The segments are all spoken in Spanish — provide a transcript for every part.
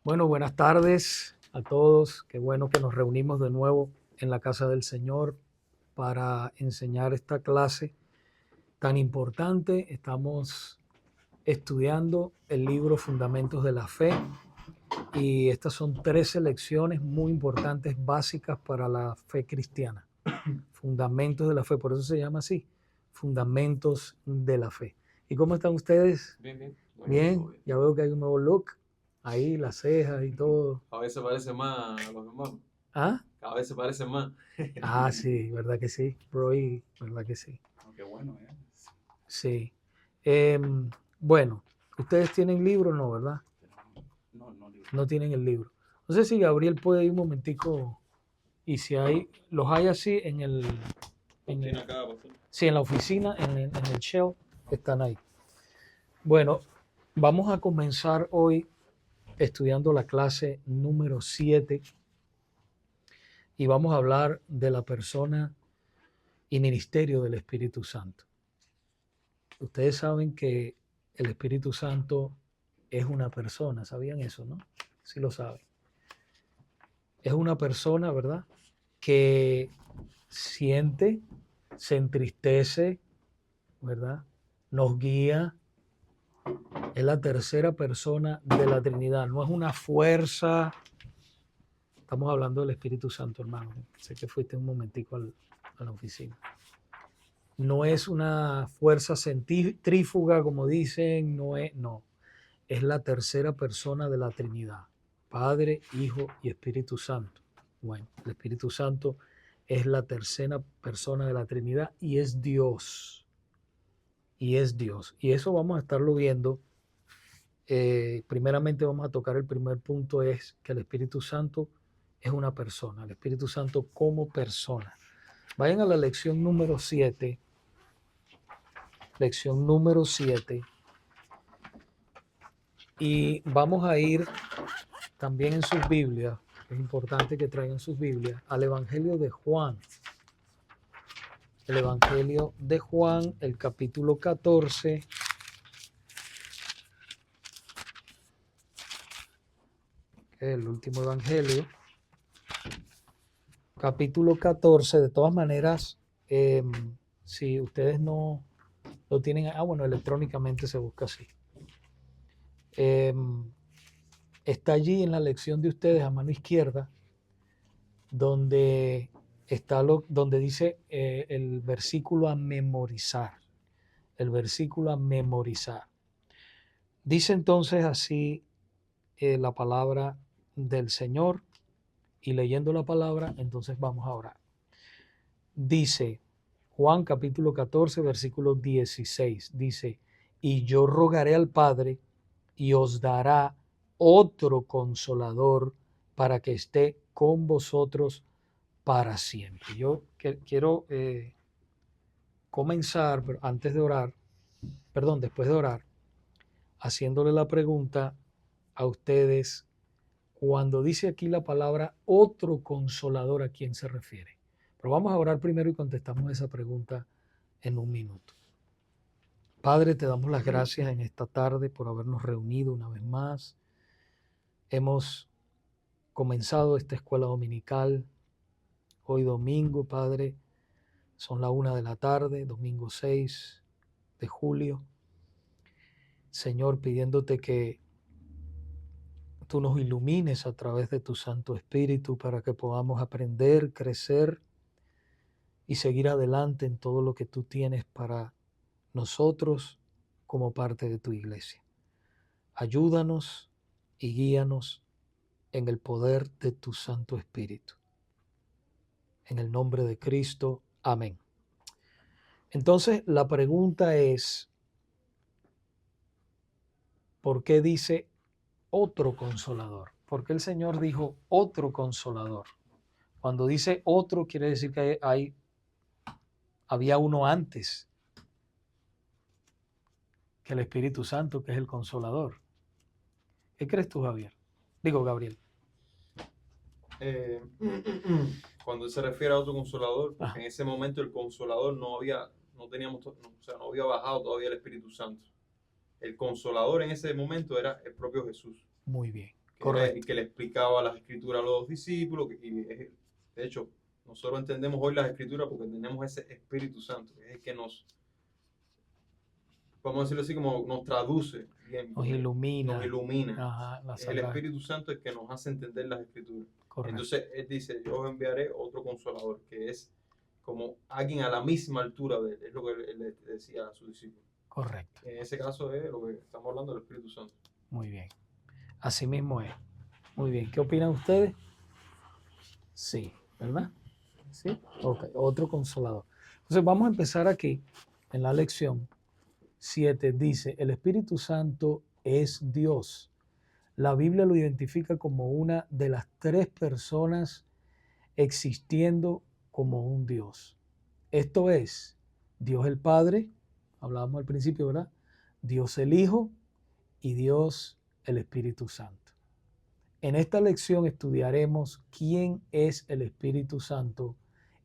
Bueno, buenas tardes a todos. Qué bueno que nos reunimos de nuevo en la casa del Señor para enseñar esta clase tan importante. Estamos estudiando el libro Fundamentos de la Fe y estas son 3 lecciones muy importantes, básicas para la fe cristiana. Fundamentos de la Fe, por eso se llama así, Fundamentos de la Fe. ¿Y cómo están ustedes? Bien, bien. Bien, ya veo que hay un nuevo look, ahí las cejas y todo. A veces parece más a los hermanos. ¿Ah? A veces parece más. Ah, sí, verdad que sí, Roy, verdad que sí. Qué bueno, ¿eh? Sí. Bueno, ustedes tienen libro, ¿no, verdad? No, libro. No tienen el libro. No sé si Gabriel puede ir un momentico y si hay, los hay así en el, Tiene acá, pastor. sí, en la oficina, en el shelf, están ahí. Bueno, vamos a comenzar hoy estudiando la clase número 7 y vamos a hablar de la persona y ministerio del Espíritu Santo. Ustedes saben que el Espíritu Santo es una persona, ¿sabían eso, no? Sí lo saben. Es una persona, ¿verdad? Que siente, se entristece, ¿verdad? Nos guía. Es la tercera persona de la Trinidad. No es una fuerza. Estamos hablando del Espíritu Santo, hermano. Sé que fuiste un momentico a la oficina. No es una fuerza centrífuga, como dicen, no. Es la tercera persona de la Trinidad, Padre, Hijo y Espíritu Santo. Bueno, el Espíritu Santo es la tercera persona de la Trinidad y es Dios. Y es Dios. Y eso vamos a estarlo viendo. Primeramente vamos a tocar el primer punto, es que el Espíritu Santo es una persona, el Espíritu Santo como persona. Vayan a la lección número 7. Lección número 7. Y vamos a ir también en sus Biblias, es importante que traigan sus Biblias, al Evangelio de Juan. El Evangelio de Juan, el capítulo 14. El último Evangelio. Capítulo 14, de todas maneras, si ustedes no lo tienen, bueno, electrónicamente se busca así. Está allí en la lección de ustedes a mano izquierda, donde donde dice el versículo a memorizar. El versículo a memorizar. Dice entonces así la palabra del Señor, y leyendo la palabra, entonces vamos a orar. Dice Juan capítulo 14, versículo 16, dice, y yo rogaré al Padre y os dará otro consolador para que esté con vosotros para siempre. Yo quiero comenzar, pero antes de orar, perdón, después de orar, haciéndole la pregunta a ustedes, cuando dice aquí la palabra otro consolador, ¿a quién se refiere? Pero vamos a orar primero y contestamos esa pregunta en un minuto. Padre, te damos las gracias en esta tarde por habernos reunido una vez más. Hemos comenzado esta escuela dominical. Hoy domingo, Padre, son la 1 de la tarde, domingo 6 de julio. Señor, pidiéndote que tú nos ilumines a través de tu Santo Espíritu para que podamos aprender, crecer y seguir adelante en todo lo que tú tienes para nosotros como parte de tu iglesia. Ayúdanos y guíanos en el poder de tu Santo Espíritu. En el nombre de Cristo. Amén. Entonces, la pregunta es, ¿por qué dice otro consolador? ¿Por qué el Señor dijo otro consolador? Cuando dice otro, quiere decir que había uno antes que el Espíritu Santo, que es el consolador. ¿Qué crees tú, Javier? Digo, Gabriel. Eh, Cuando él se refiere a otro consolador, porque Ajá. en ese momento el consolador no había bajado todavía el Espíritu Santo. El consolador en ese momento era el propio Jesús. Muy bien. Correcto. el que le explicaba las escrituras a los discípulos. De hecho, nosotros entendemos hoy las escrituras porque tenemos ese Espíritu Santo, que es el que vamos a decirlo así, como nos traduce bien, Nos ilumina. Nos ilumina. Ajá, la Es el Sagrada. Espíritu Santo el que nos hace entender las escrituras. Correcto. Entonces, él dice, yo os enviaré otro consolador, que es como alguien a la misma altura de él, es lo que él le decía a sus discípulos. Correcto. En ese caso es lo que estamos hablando del Espíritu Santo. Muy bien. Así mismo es. Muy bien. ¿Qué opinan ustedes? Sí, ¿verdad? Sí. Ok, otro consolador. Entonces vamos a empezar aquí en la lección 7. Dice, el Espíritu Santo es Dios. La Biblia lo identifica como una de las 3 personas existiendo como un Dios. Esto es Dios el Padre, hablábamos al principio, ¿verdad? Dios el Hijo y Dios el Espíritu Santo. En esta lección estudiaremos quién es el Espíritu Santo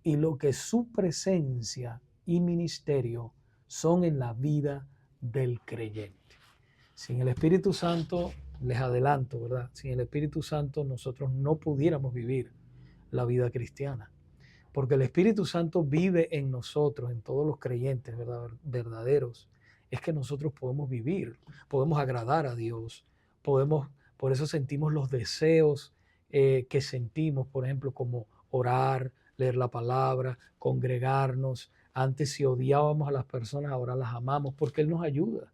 y lo que su presencia y ministerio son en la vida del creyente. Sin el Espíritu Santo, les adelanto, ¿verdad? Sin el Espíritu Santo nosotros no pudiéramos vivir la vida cristiana. Porque el Espíritu Santo vive en nosotros, en todos los creyentes, ¿verdad? Verdaderos. Es que nosotros podemos vivir, podemos agradar a Dios, por eso sentimos los deseos que sentimos, por ejemplo, como orar, leer la palabra, congregarnos. Antes si odiábamos a las personas, ahora las amamos, porque Él nos ayuda.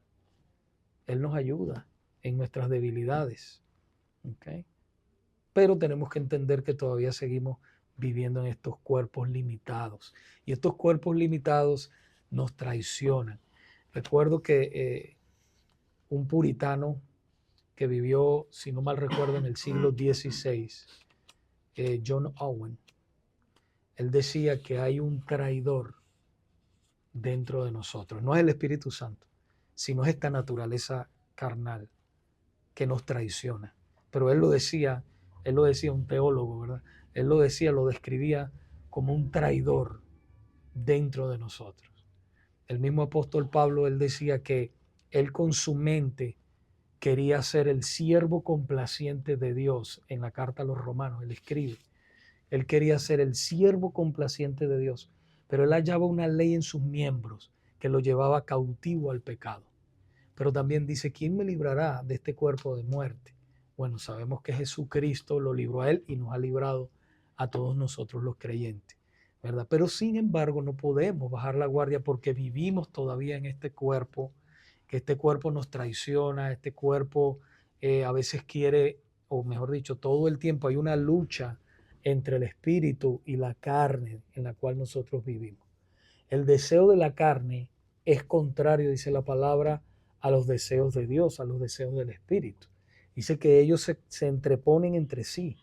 Él nos ayuda en nuestras debilidades. ¿Okay? Pero tenemos que entender que todavía seguimos viviendo en estos cuerpos limitados. Y estos cuerpos limitados nos traicionan. Recuerdo que un puritano que vivió, si no mal recuerdo, en el siglo XVI, John Owen, él decía que hay un traidor dentro de nosotros. No es el Espíritu Santo, sino es esta naturaleza carnal que nos traiciona. Pero él lo decía, un teólogo, ¿verdad? Él lo decía, lo describía como un traidor dentro de nosotros. El mismo apóstol Pablo, él decía que él con su mente quería ser el siervo complaciente de Dios. En la carta a los romanos, él escribe, él quería ser el siervo complaciente de Dios, pero él hallaba una ley en sus miembros que lo llevaba cautivo al pecado. Pero también dice, ¿quién me librará de este cuerpo de muerte? Bueno, sabemos que Jesucristo lo libró a él y nos ha librado a todos nosotros los creyentes, ¿verdad? Pero sin embargo no podemos bajar la guardia porque vivimos todavía en este cuerpo, que este cuerpo nos traiciona, este cuerpo a veces quiere, o mejor dicho, todo el tiempo hay una lucha entre el espíritu y la carne en la cual nosotros vivimos. El deseo de la carne es contrario, dice la palabra, a los deseos de Dios, a los deseos del Espíritu. Dice que ellos se entreponen entre sí,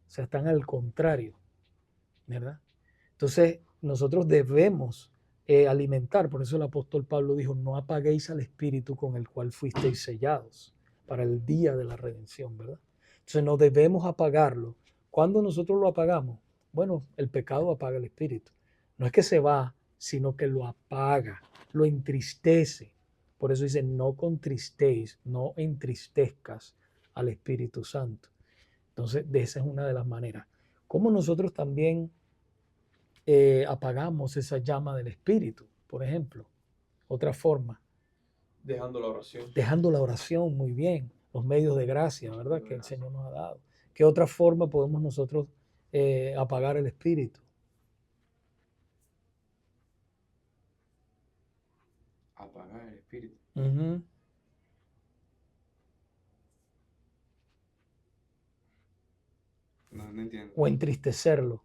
o sea, están al contrario, ¿verdad? Entonces, nosotros debemos alimentar, por eso el apóstol Pablo dijo, no apaguéis al Espíritu con el cual fuisteis sellados para el día de la redención, ¿verdad? Entonces, no debemos apagarlo. ¿Cuándo nosotros lo apagamos? Bueno, el pecado apaga el Espíritu. No es que se va, sino que lo apaga, lo entristece. Por eso dice, no contristéis, no entristezcas al Espíritu Santo. Entonces, de esa es una de las maneras. Como nosotros también apagamos esa llama del Espíritu, por ejemplo. Otra forma. Dejando la oración. Dejando la oración, muy bien. Los medios de gracia, ¿verdad? Que el Señor nos ha dado. ¿Qué otra forma podemos nosotros apagar el Espíritu? Apagar el Espíritu. Uh-huh. No entiendo. O entristecerlo.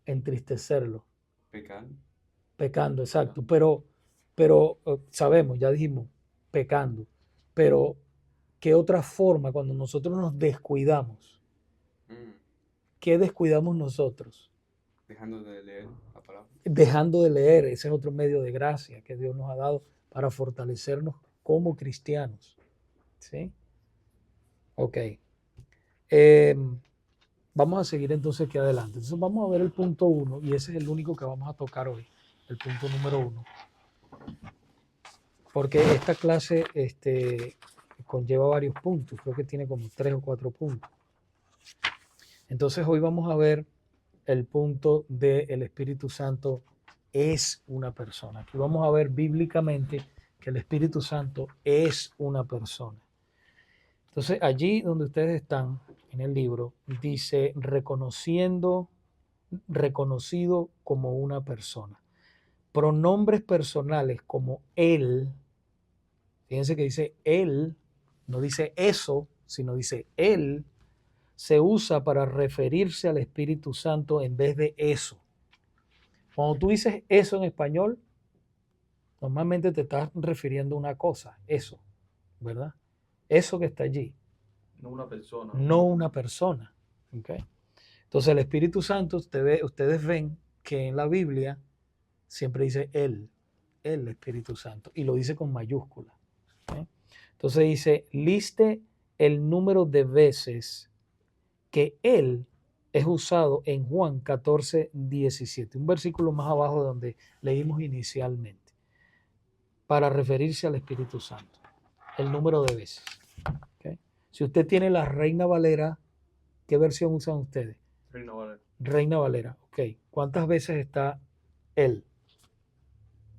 Entristecerlo. Pecando. Pecando, exacto. Pero sabemos, ya dijimos, pecando. Pero, ¿qué otra forma cuando nosotros nos descuidamos? ¿Qué descuidamos nosotros? Dejando de leer la palabra. Dejando de leer, ese es otro medio de gracia que Dios nos ha dado para fortalecernos como cristianos. ¿Sí? Ok. Vamos a seguir entonces aquí adelante. Entonces vamos a ver el punto 1 y ese es el único que vamos a tocar hoy, el punto número 1. Porque esta clase conlleva varios puntos, creo que tiene como 3 o 4 puntos. Entonces hoy vamos a ver el punto del Espíritu Santo es una persona. Aquí vamos a ver bíblicamente que el Espíritu Santo es una persona. Entonces allí donde ustedes están en el libro dice reconocido como una persona. Pronombres personales como él, fíjense que dice él, no dice eso, sino dice él, se usa para referirse al Espíritu Santo en vez de eso. Cuando tú dices eso en español, normalmente te estás refiriendo a una cosa, eso, ¿verdad? Eso que está allí, No una persona. no una persona. ¿Okay? Entonces el Espíritu Santo, ustedes ven que en la Biblia siempre dice él, el Espíritu Santo, y lo dice con mayúscula. ¿Okay? Entonces dice, liste el número de veces que él es usado en Juan 14, 17, un versículo más abajo de donde leímos inicialmente, para referirse al Espíritu Santo, el número de veces. ¿Okay? Si usted tiene la Reina Valera, ¿qué versión usan ustedes? Reina Valera. Reina Valera, ok. ¿Cuántas veces está él?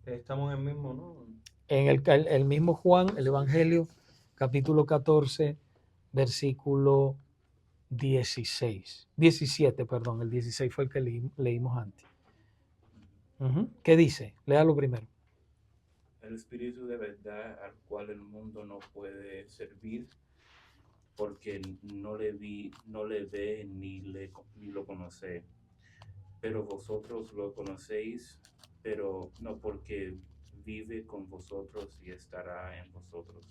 Estamos en el mismo, ¿no? En el mismo Juan, el Evangelio, capítulo 14, versículo 17, perdón, el 16 fue el que leímos antes. ¿Qué dice? Léalo primero. El Espíritu de verdad al cual el mundo no puede servir porque no le ve ni lo conoce. Pero vosotros lo conocéis, pero no porque vive con vosotros y estará en vosotros.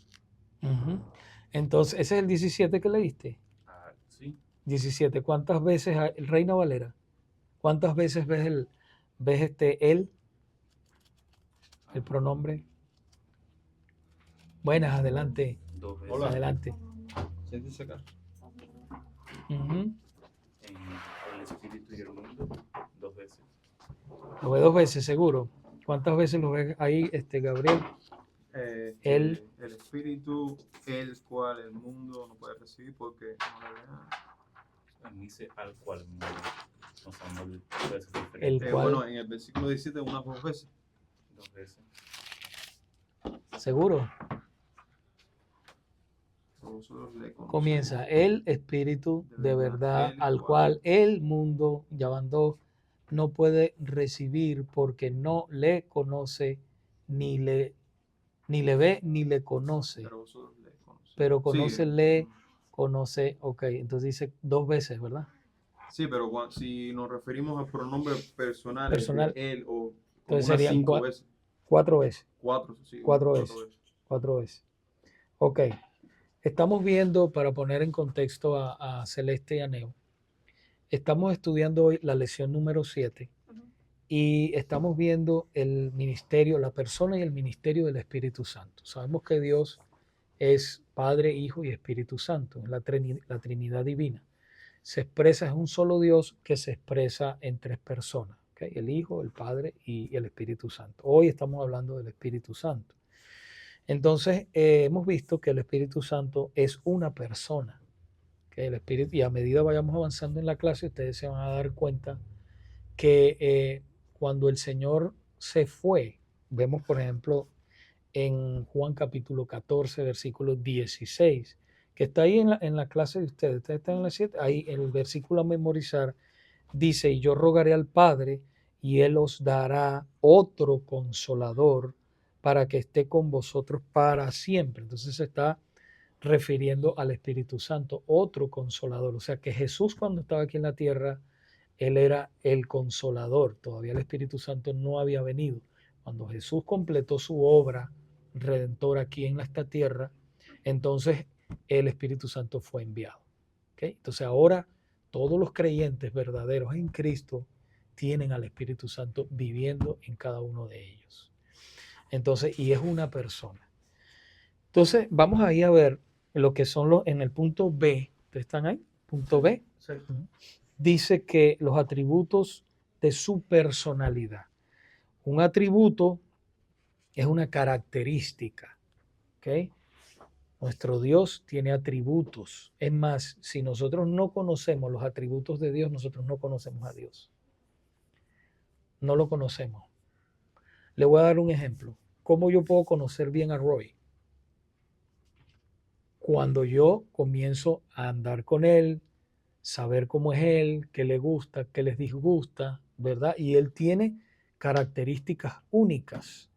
Entonces, ese es el 17 que leíste. Sí. 17. ¿Cuántas veces, Reina Valera? ¿Cuántas veces ves él? El pronombre. Buenas, adelante. 2 veces. Hola. Adelante. Siéntese acá. En el Espíritu y el mundo, 2 veces. Lo ve 2 veces, seguro. ¿Cuántas veces lo ves ahí, Gabriel? El Espíritu, el cual el mundo no puede recibir porque no le ve nada. Dice al cual el mundo no son 2 veces El diferentes. cual- Bueno, en el versículo 17 unas 2 veces. 2 veces. Seguro. Vosotros le conocéis. Comienza el Espíritu de verdad al cual el mundo, ya van 2, no puede recibir porque no le conoce, ni le ve, ni le conoce. Pero vosotros le conocéis. Pero conoce, Sí, le conoce, ok. Entonces dice 2 veces, ¿verdad? sí, pero si nos referimos a pronombres personales, Personal. de él o Entonces unas serían 5 veces. 4 veces. 4, sí. 4 unas veces. 4 veces. Ok. Estamos viendo, para poner en contexto a Celeste y a Neo, estamos estudiando hoy la lección número 7 y estamos viendo el ministerio, la persona y el ministerio del Espíritu Santo. Sabemos que Dios es Padre, Hijo y Espíritu Santo, es la Trinidad divina. Se expresa, es un solo Dios que se expresa en 3 personas, ¿okay? El Hijo, el Padre y el Espíritu Santo. Hoy estamos hablando del Espíritu Santo. Entonces, hemos visto que el Espíritu Santo es una persona. ¿Okay? El Espíritu, y a medida vayamos avanzando en la clase, ustedes se van a dar cuenta que cuando el Señor se fue, vemos por ejemplo en Juan capítulo 14, versículo 16, que está ahí en la clase de ustedes están en la 7, ahí en el versículo a memorizar, dice, y yo rogaré al Padre y Él os dará otro consolador para que esté con vosotros para siempre. Entonces se está refiriendo al Espíritu Santo, otro consolador. O sea que Jesús cuando estaba aquí en la tierra, Él era el consolador. Todavía el Espíritu Santo no había venido. Cuando Jesús completó su obra redentora aquí en esta tierra, entonces el Espíritu Santo fue enviado. ¿Okay? Entonces ahora todos los creyentes verdaderos en Cristo tienen al Espíritu Santo viviendo en cada uno de ellos. Entonces, y es una persona. Entonces, vamos ahí a ver lo que son en el punto B. ¿Ustedes están ahí? Punto B. Sí. Dice que los atributos de su personalidad. Un atributo es una característica. ¿Okay? Nuestro Dios tiene atributos. Es más, si nosotros no conocemos los atributos de Dios, nosotros no conocemos a Dios. No lo conocemos. Le voy a dar un ejemplo. ¿Cómo yo puedo conocer bien a Roy? Cuando yo comienzo a andar con él, saber cómo es él, qué le gusta, qué les disgusta, ¿verdad? Y él tiene características únicas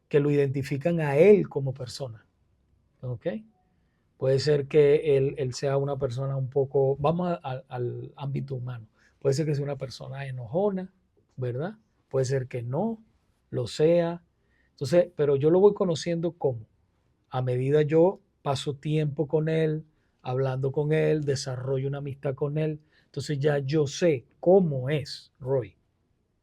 que lo identifican a él como persona. ¿Ok? Puede ser que él sea una persona un poco, vamos al ámbito humano, puede ser que sea una persona enojona, ¿verdad? Puede ser que no lo sea. Entonces, pero yo lo voy conociendo como, a medida yo paso tiempo con él, hablando con él, desarrollo una amistad con él, entonces ya yo sé cómo es Roy.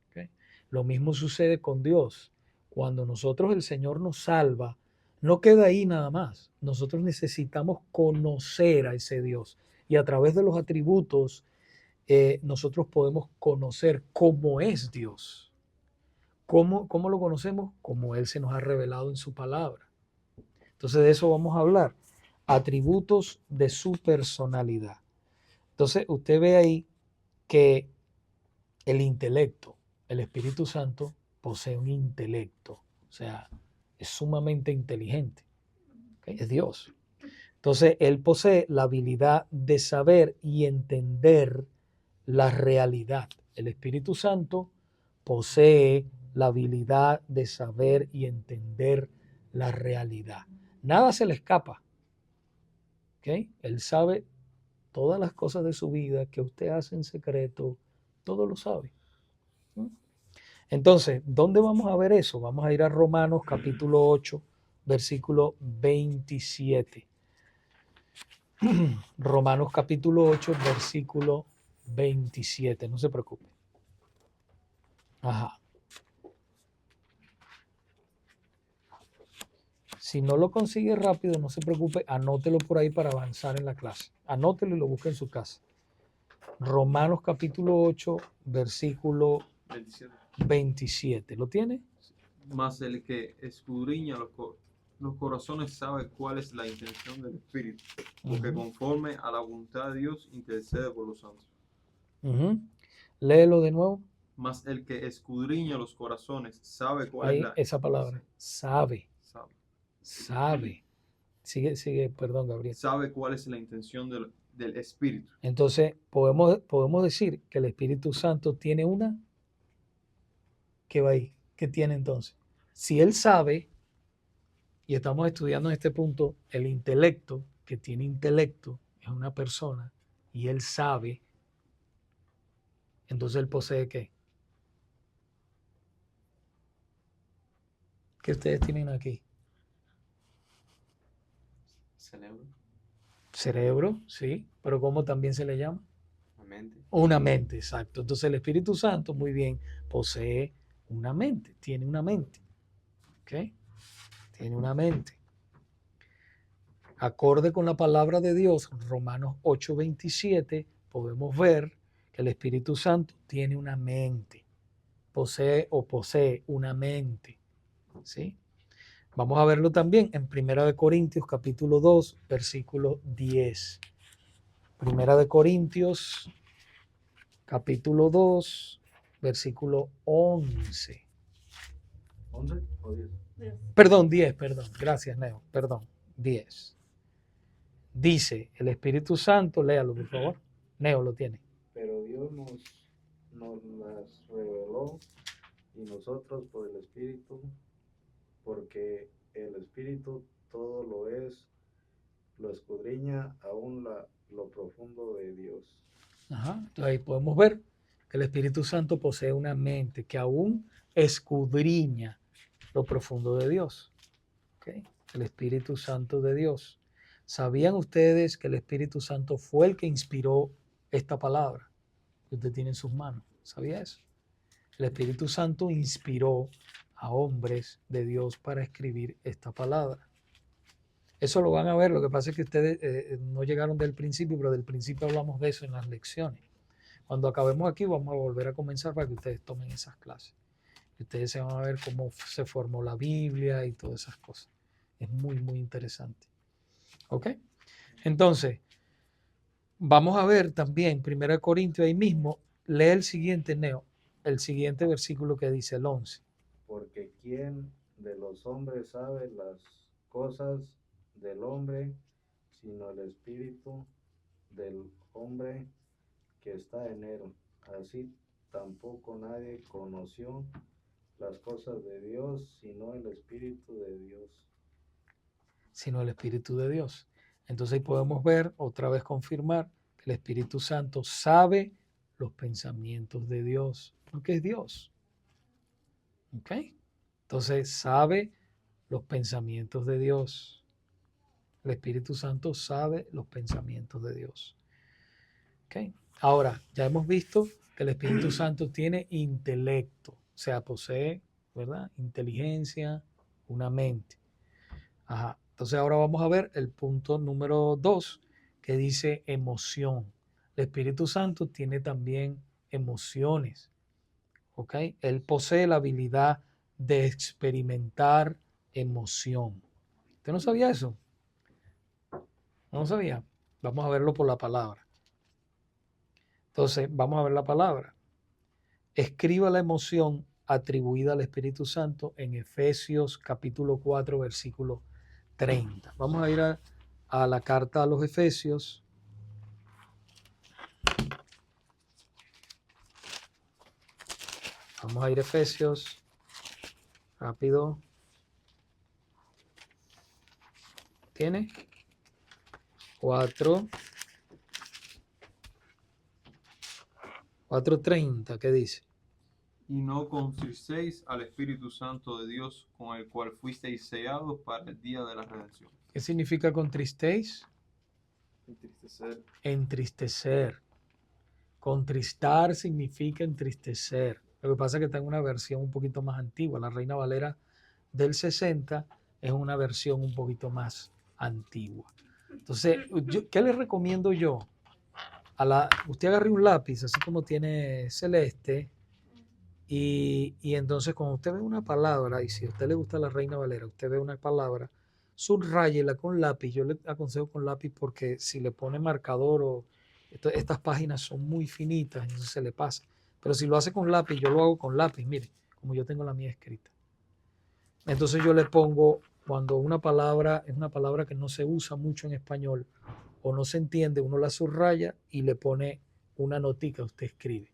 ¿Ok? Lo mismo sucede con Dios. Cuando nosotros el Señor nos salva, no queda ahí nada más. Nosotros necesitamos conocer a ese Dios. Y a través de los atributos, nosotros podemos conocer cómo es Dios. ¿Cómo lo conocemos? Como Él se nos ha revelado en su palabra. Entonces de eso vamos a hablar. Atributos de su personalidad. Entonces usted ve ahí que el intelecto, el Espíritu Santo posee un intelecto, o sea, es sumamente inteligente, ¿okay? Es Dios. Entonces, Él posee la habilidad de saber y entender la realidad. El Espíritu Santo posee la habilidad de saber y entender la realidad. Nada se le escapa, ¿okay? Él sabe todas las cosas de su vida que usted hace en secreto, todo lo sabe. Entonces, ¿dónde vamos a ver eso? Vamos a ir a Romanos capítulo 8, versículo 27. Romanos capítulo 8, versículo 27. No se preocupe. Ajá. Si no lo consigue rápido, no se preocupe, anótelo por ahí para avanzar en la clase. Anótelo y lo busque en su casa. Romanos capítulo 8, versículo 27. ¿Lo tiene? Más el que escudriña los corazones sabe cuál es la intención del Espíritu, porque conforme a la voluntad de Dios intercede por los santos. Léelo de nuevo. Más el que escudriña los corazones sabe cuál Ahí, es la... esa palabra, sabe. Sigue, perdón, Gabriel. Sabe cuál es la intención del Espíritu. Entonces, podemos decir que el Espíritu Santo tiene una, ¿qué va ahí? ¿Qué tiene entonces? Si él sabe, y estamos estudiando en este punto, el intelecto, que tiene intelecto, es una persona, y él sabe, entonces él posee ¿qué? ¿Qué ustedes tienen aquí? Cerebro, Cerebro, sí, pero ¿cómo también se le llama? la mente. Una mente, exacto. Entonces el Espíritu Santo, muy bien, posee una mente, tiene una mente. ¿Ok? Tiene una mente. Acorde con la palabra de Dios, Romanos 8:27, podemos ver que el Espíritu Santo tiene una mente. Posee una mente. ¿Sí? Vamos a verlo también en 1 Corintios capítulo 2, versículo 10. 1 Corintios capítulo 2, versículo 11. ¿11 o 10? Perdón, 10, perdón. Gracias, Neo. Perdón, 10. Dice el Espíritu Santo, léalo por favor. Neo lo tiene. Pero Dios nos las reveló y nosotros por el Espíritu, porque el Espíritu todo lo escudriña aún lo profundo de Dios. Ajá. Entonces ahí podemos ver que el Espíritu Santo posee una mente que aún escudriña lo profundo de Dios. ¿Okay? El Espíritu Santo de Dios. ¿Sabían ustedes que el Espíritu Santo fue el que inspiró esta palabra que usted tiene en sus manos? ¿Sabía eso? El Espíritu Santo inspiró a hombres de Dios para escribir esta palabra. Eso lo van a ver, lo que pasa es que ustedes no llegaron del principio, pero del principio hablamos de eso en las lecciones. Cuando acabemos aquí vamos a volver a comenzar para que ustedes tomen esas clases. Y ustedes se van a ver cómo se formó la Biblia y todas esas cosas. Es muy, muy interesante. ¿Ok? Entonces, vamos a ver también 1 Corintios ahí mismo. Lee el siguiente, Neo, el siguiente versículo que dice el 11. Porque ¿quién de los hombres sabe las cosas del hombre, sino el espíritu del hombre que está en él? Así tampoco nadie conoció las cosas de Dios, sino el espíritu de Dios. Sino el Espíritu de Dios. Entonces ahí podemos ver, otra vez confirmar, que el Espíritu Santo sabe los pensamientos de Dios, porque es Dios. ¿Ok? Entonces sabe los pensamientos de Dios. El Espíritu Santo sabe los pensamientos de Dios. ¿Ok? Ahora, ya hemos visto que el Espíritu Santo tiene intelecto, o sea, posee, ¿verdad? Inteligencia, una mente. Ajá. Entonces ahora vamos a ver el punto número 2 que dice emoción. El Espíritu Santo tiene también emociones. ¿Ok? Él posee la habilidad de experimentar emoción. ¿Usted no sabía eso? No lo sabía. Vamos a verlo por la palabra. Entonces, vamos a ver la palabra. Escriba la emoción atribuida al Espíritu Santo en Efesios capítulo 4, versículo 30. Vamos a ir a la carta a los Efesios. Vamos a ir a Efesios. Rápido. ¿Tiene? 4:30, ¿qué dice? Y no contristéis al Espíritu Santo de Dios, con el cual fuisteis sellados para el día de la redención. ¿Qué significa contristéis? Entristecer. Entristecer. Contristar significa entristecer. Lo que pasa es que está en una versión un poquito más antigua. La Reina Valera del 60 es una versión un poquito más antigua. Entonces, ¿qué le recomiendo yo? Usted agarre un lápiz, así como tiene Celeste, y entonces cuando usted ve una palabra, y si a usted le gusta la Reina Valera, usted ve una palabra, subráyela con lápiz. Yo le aconsejo con lápiz porque si le pone marcador o estas páginas son muy finitas, entonces se le pasa. Pero si lo hace con lápiz, yo lo hago con lápiz, mire, como yo tengo la mía escrita. Entonces yo le pongo, cuando una palabra es una palabra que no se usa mucho en español o no se entiende, uno la subraya y le pone una notica, usted escribe.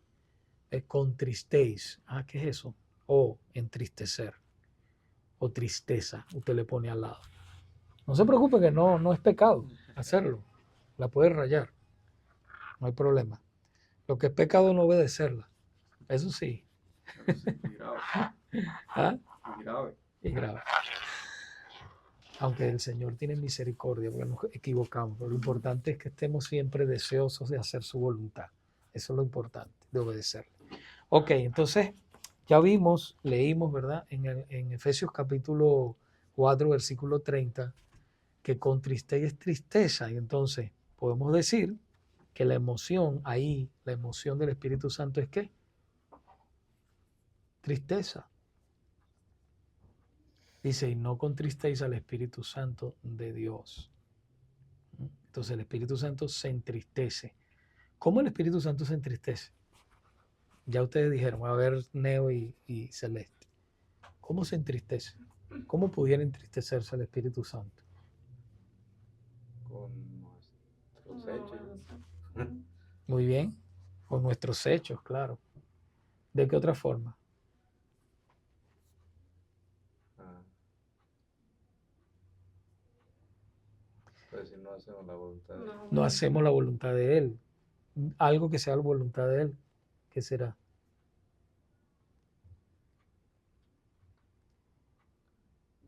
Contristéis. Ah, ¿qué es eso? O entristecer. O tristeza, usted le pone al lado. No se preocupe que no es pecado hacerlo. La puede rayar. No hay problema. Lo que es pecado no obedecerla. Eso sí. Pero sí, y grave. ¿Ah? Y grave. Y grave. Aunque el Señor tiene misericordia, porque nos equivocamos. Pero lo importante es que estemos siempre deseosos de hacer su voluntad. Eso es lo importante, de obedecerle. Ok, entonces ya vimos, leímos, ¿verdad? En Efesios capítulo 4, versículo 30, que contristéis es tristeza. Y entonces podemos decir que la emoción ahí, la emoción del Espíritu Santo es ¿qué? Tristeza. Dice, y no contristéis al Espíritu Santo de Dios. Entonces el Espíritu Santo se entristece. ¿Cómo el Espíritu Santo se entristece? Ya ustedes dijeron, a ver, Neo y Celeste. ¿Cómo se entristece? ¿Cómo pudiera entristecerse el Espíritu Santo? Con nuestros hechos. Muy bien. Con nuestros hechos, claro. ¿De qué otra forma? Pues si no hacemos la voluntad de Él. No hacemos la voluntad de Él. Algo que sea la voluntad de Él. ¿Qué será?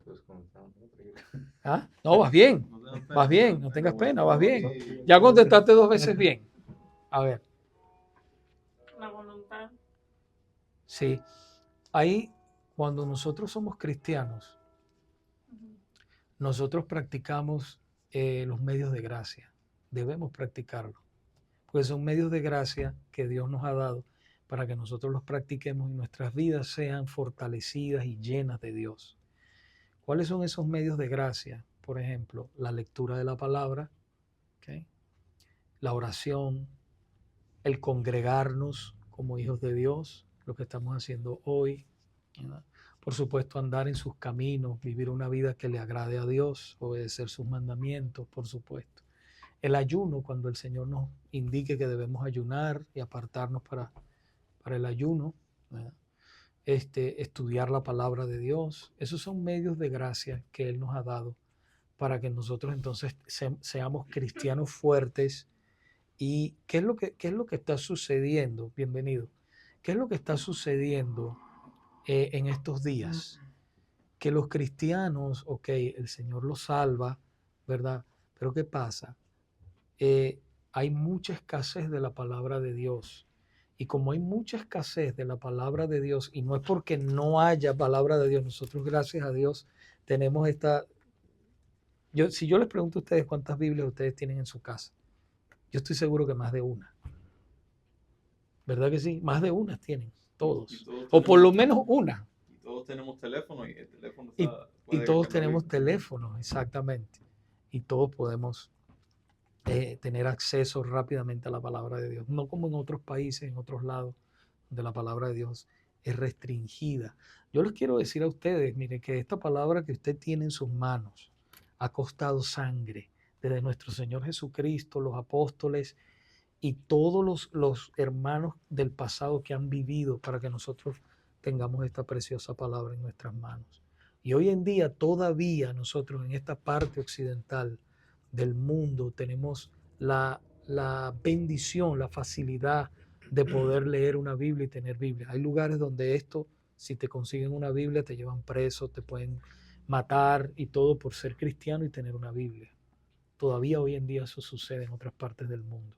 Pues como estamos, ¿no? ¿Ah? No, vas bien. No tengas pena. Vas bien. No tengas pena, vas bien. Sí. Ya contestaste 2 veces bien. A ver. La voluntad. Sí. Ahí, cuando nosotros somos cristianos, nosotros practicamos los medios de gracia. Debemos practicarlo. Porque son medios de gracia que Dios nos ha dado para que nosotros los practiquemos y nuestras vidas sean fortalecidas y llenas de Dios. ¿Cuáles son esos medios de gracia? por ejemplo, la lectura de la palabra, ¿ok? La oración, el congregarnos como hijos de Dios, lo que estamos haciendo hoy, ¿verdad? Por supuesto, andar en sus caminos, vivir una vida que le agrade a Dios, obedecer sus mandamientos, por supuesto. El ayuno, cuando el Señor nos indique que debemos ayunar y apartarnos para el ayuno, ¿verdad? Estudiar la palabra de Dios, esos son medios de gracia que Él nos ha dado para que nosotros entonces seamos cristianos fuertes. ¿Y qué es lo que está sucediendo? Bienvenido. ¿Qué es lo que está sucediendo en estos días? Que los cristianos, ok, el Señor los salva, ¿verdad? Pero ¿qué pasa? Hay mucha escasez de la palabra de Dios. Y como hay mucha escasez de la palabra de Dios, y no es porque no haya palabra de Dios, nosotros gracias a Dios tenemos esta... si yo les pregunto a ustedes cuántas Biblias ustedes tienen en su casa, yo estoy seguro que más de una. ¿Verdad que sí? Más de una tienen, todos. O por lo menos una. Y todos tenemos teléfono y el teléfono Y puede todos cargar tenemos Biblia. teléfonos, exactamente. Y todos podemos tener acceso rápidamente a la palabra de Dios. No como en otros países, en otros lados, donde la palabra de Dios es restringida. Yo les quiero decir a ustedes, mire, que esta palabra que usted tiene en sus manos ha costado sangre desde nuestro Señor Jesucristo, los apóstoles y todos los hermanos del pasado que han vivido para que nosotros tengamos esta preciosa palabra en nuestras manos. Y hoy en día todavía nosotros en esta parte occidental del mundo tenemos la bendición, la facilidad de poder leer una Biblia y tener Biblia. Hay lugares donde esto, si te consiguen una Biblia, te llevan preso, te pueden matar y todo por ser cristiano y tener una Biblia. Todavía hoy en día eso sucede en otras partes del mundo.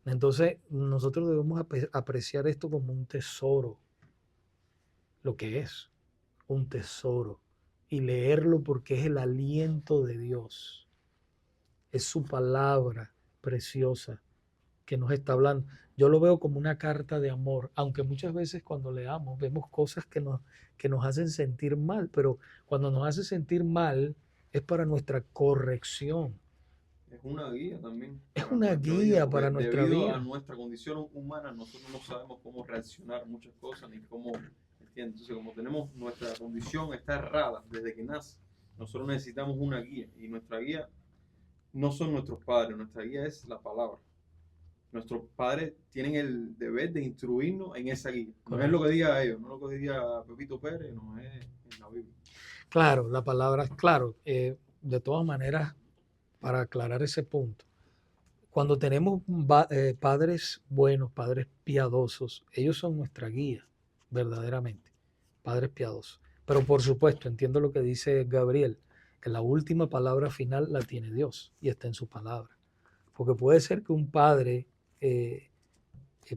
Entonces, nosotros debemos apreciar esto como un tesoro, lo que es un tesoro, y leerlo porque es el aliento de Dios. Es su palabra preciosa que nos está hablando. Yo lo veo como una carta de amor, aunque muchas veces cuando leamos vemos cosas que nos hacen sentir mal, pero cuando nos hace sentir mal es para nuestra corrección. Es una guía también. Es para una nuestra guía vida, porque para nuestra debido vida. a nuestra condición humana, nosotros no sabemos cómo reaccionar a muchas cosas, ni cómo, ¿entiendes? Entonces, como tenemos nuestra condición está errada desde que nace, nosotros necesitamos una guía, y nuestra guía no son nuestros padres, nuestra guía es la palabra. Nuestros padres tienen el deber de instruirnos en esa guía. No es lo que diga ellos, no es lo que diga Pepito Pérez, no es en la Biblia. Claro, la palabra, claro, de todas maneras, para aclarar ese punto, cuando tenemos padres buenos, padres piadosos, ellos son nuestra guía, verdaderamente, padres piadosos. Pero por supuesto, entiendo lo que dice Gabriel, que la última palabra final la tiene Dios y está en su palabra. Porque puede ser que un padre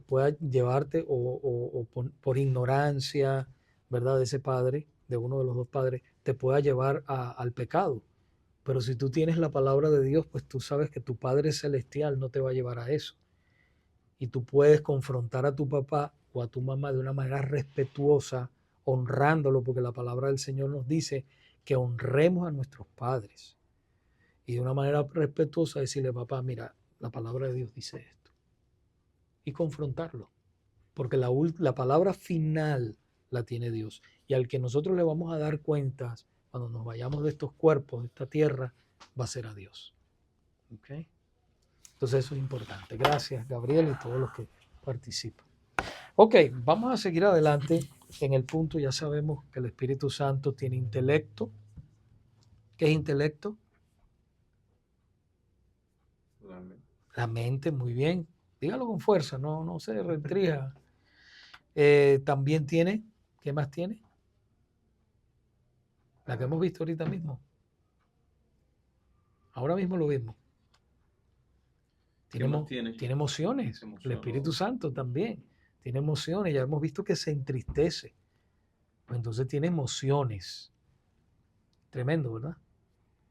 pueda llevarte o por ignorancia, ¿verdad? De ese padre, de uno de los dos padres, te pueda llevar al pecado. Pero si tú tienes la palabra de Dios, pues tú sabes que tu Padre Celestial no te va a llevar a eso. Y tú puedes confrontar a tu papá o a tu mamá de una manera respetuosa, honrándolo, porque la palabra del Señor nos dice que honremos a nuestros padres. Y de una manera respetuosa decirle, papá, mira, la palabra de Dios dice esto. Y confrontarlo. Porque la palabra final la tiene Dios. Y al que nosotros le vamos a dar cuentas cuando nos vayamos de estos cuerpos, de esta tierra, va a ser a Dios. ¿Okay? Entonces eso es importante. Gracias, Gabriel, y todos los que participan. Ok, vamos a seguir adelante en el punto. Ya sabemos que el Espíritu Santo tiene intelecto. ¿Qué es intelecto? La mente, muy bien. Dígalo con fuerza, no se retrija. También tiene, ¿qué más tiene? La que hemos visto ahorita mismo. Ahora mismo lo vimos. Tiene emociones. El Espíritu Santo también tiene emociones. Ya hemos visto que se entristece. Pues entonces tiene emociones. Tremendo, ¿verdad?